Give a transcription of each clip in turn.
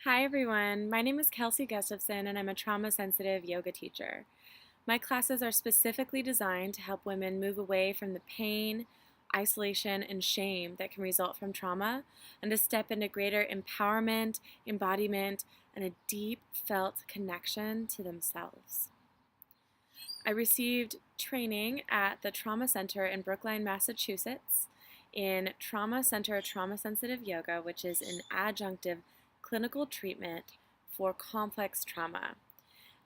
Hi everyone, my name is Kelsey Gustafson and I'm a trauma-sensitive yoga teacher. My classes are specifically designed to help women move away from the pain, isolation, and shame that can result from trauma and to step into greater empowerment, embodiment, and a deep felt connection to themselves. I received training at the Trauma Center in Brookline, Massachusetts in Trauma Center Trauma Sensitive Yoga, which is an adjunctive clinical treatment for complex trauma.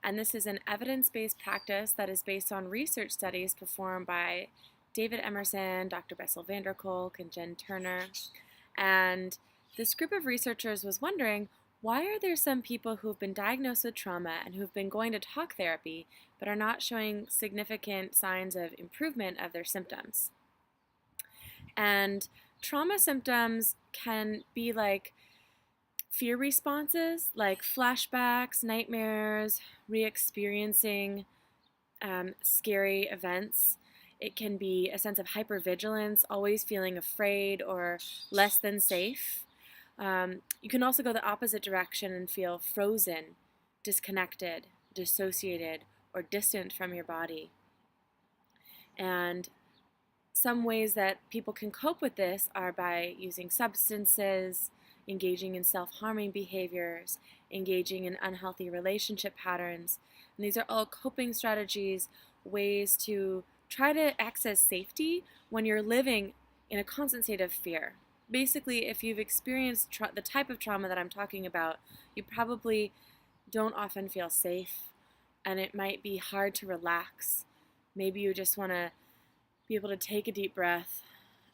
And this is an evidence-based practice that is based on research studies performed by David Emerson, Dr. Bessel van der Kolk, and Jen Turner. And this group of researchers was wondering, why are there some people who've been diagnosed with trauma and who've been going to talk therapy but are not showing significant signs of improvement of their symptoms? And trauma symptoms can be like fear responses, like flashbacks, nightmares, re-experiencing scary events. It can be a sense of hypervigilance, always feeling afraid or less than safe. You can also go the opposite direction and feel frozen, disconnected, dissociated, or distant from your body. And some ways that people can cope with this are by using substances, engaging in self-harming behaviors, engaging in unhealthy relationship patterns. And these are all coping strategies, ways to try to access safety when you're living in a constant state of fear. Basically, if you've experienced the type of trauma that I'm talking about, you probably don't often feel safe, and it might be hard to relax. Maybe you just want to be able to take a deep breath.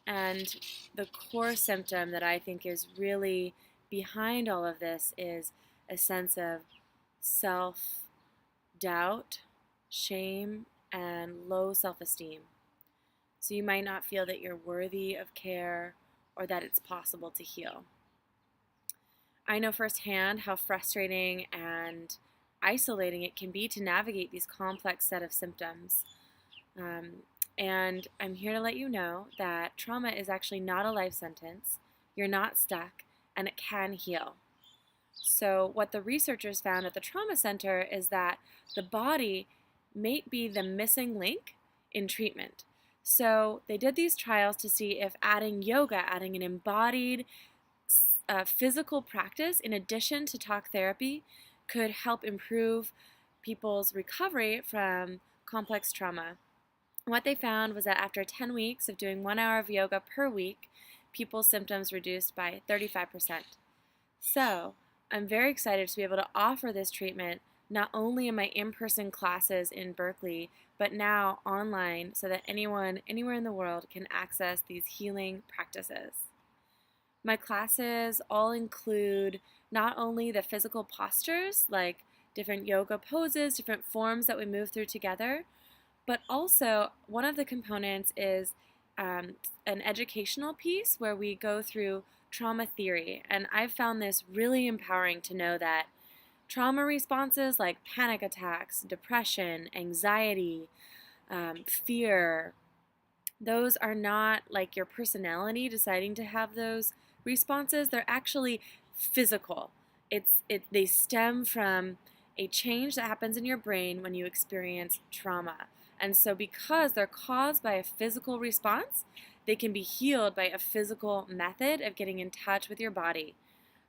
And the core symptom that I think is really behind all of this is a sense of self-doubt, shame, and low self-esteem. So you might not feel that you're worthy of care or that it's possible to heal. I know firsthand how frustrating and isolating it can be to navigate these complex set of symptoms. And I'm here to let you know that trauma is actually not a life sentence. You're not stuck, and it can heal. So what the researchers found at the trauma center is that the body may be the missing link in treatment. So they did these trials to see if adding yoga, adding an embodied physical practice in addition to talk therapy could help improve people's recovery from complex trauma. What they found was that after 10 weeks of doing 1 hour of yoga per week, people's symptoms reduced by 35%. So I'm very excited to be able to offer this treatment not only in my in-person classes in Berkeley, but now online so that anyone, anywhere in the world can access these healing practices. My classes all include not only the physical postures, like different yoga poses, different forms that we move through together, but also one of the components is an educational piece where we go through trauma theory. And I've found this really empowering to know that trauma responses like panic attacks, depression, anxiety, fear, those are not like your personality deciding to have those responses. They're actually physical. They stem from a change that happens in your brain when you experience trauma. And so because they're caused by a physical response, they can be healed by a physical method of getting in touch with your body.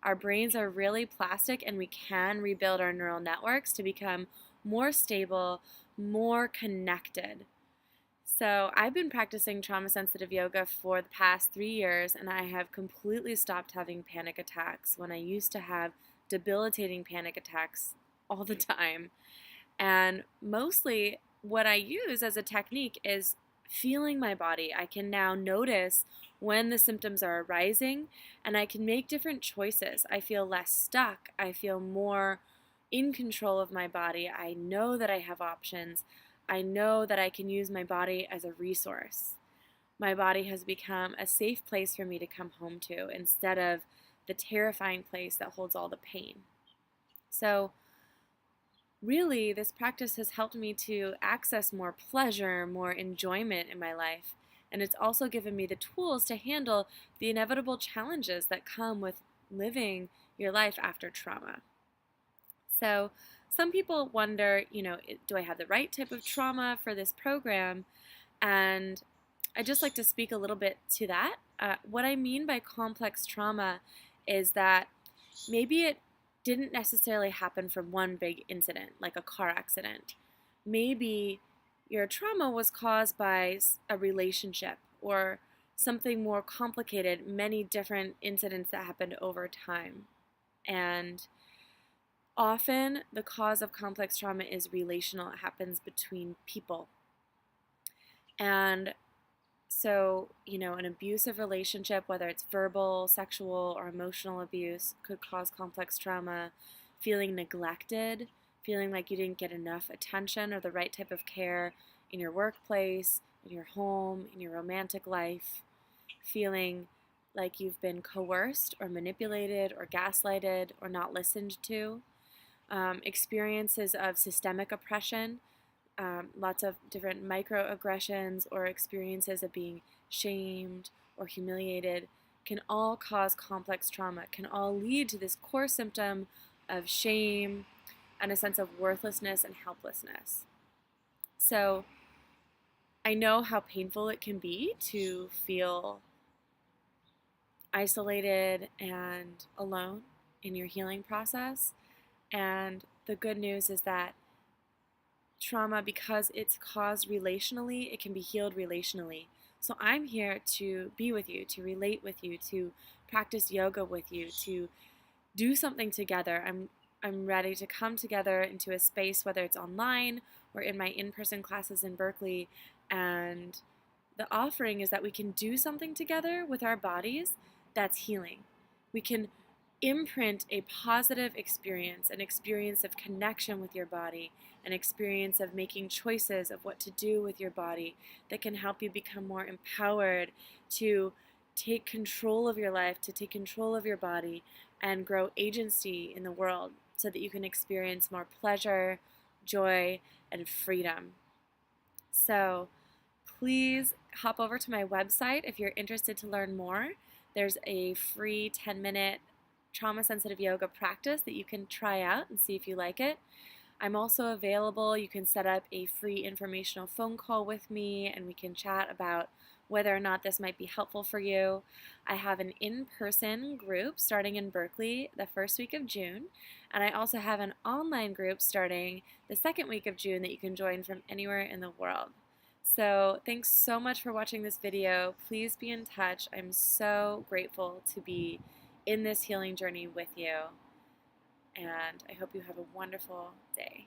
Our brains are really plastic, and we can rebuild our neural networks to become more stable, more connected. So I've been practicing trauma-sensitive yoga for the past 3 years, and I have completely stopped having panic attacks when I used to have debilitating panic attacks all the time. And mostly what I use as a technique is feeling my body. I can now notice when the symptoms are arising, and I can make different choices. I feel less stuck. I feel more in control of my body. I know that I have options. I know that I can use my body as a resource. My body has become a safe place for me to come home to instead of the terrifying place that holds all the pain. So really, this practice has helped me to access more pleasure, more enjoyment in my life. And it's also given me the tools to handle the inevitable challenges that come with living your life after trauma. So some people wonder, do I have the right type of trauma for this program? And I'd just like to speak a little bit to that. What I mean by complex trauma is that maybe it didn't necessarily happen from one big incident, like a car accident. Maybe your trauma was caused by a relationship or something more complicated, many different incidents that happened over time. And often the cause of complex trauma is relational. It happens between people. And so, an abusive relationship, whether it's verbal, sexual, or emotional abuse, could cause complex trauma. Feeling neglected, feeling like you didn't get enough attention or the right type of care in your workplace, in your home, in your romantic life. Feeling like you've been coerced or manipulated or gaslighted or not listened to. Experiences of systemic oppression, lots of different microaggressions or experiences of being shamed or humiliated can all cause complex trauma, can all lead to this core symptom of shame and a sense of worthlessness and helplessness. So I know how painful it can be to feel isolated and alone in your healing process. And the good news is that trauma, because it's caused relationally, it can be healed relationally. So I'm here to be with you, to relate with you, to practice yoga with you, to do something together. I'm ready to come together into a space, whether it's online or in my in-person classes in Berkeley. And the offering is that we can do something together with our bodies that's healing. We can imprint a positive experience, an experience of connection with your body, an experience of making choices of what to do with your body that can help you become more empowered to take control of your life, to take control of your body, and grow agency in the world so that you can experience more pleasure, joy, and freedom. So please hop over to my website if you're interested to learn more. There's a free 10-minute trauma-sensitive yoga practice that you can try out and see if you like it. I'm also available. You can set up a free informational phone call with me and we can chat about whether or not this might be helpful for you. I have an in-person group starting in Berkeley the first week of June, and I also have an online group starting the second week of June that you can join from anywhere in the world. So thanks so much for watching this video. Please be in touch. I'm so grateful to be in this healing journey with you, and I hope you have a wonderful day.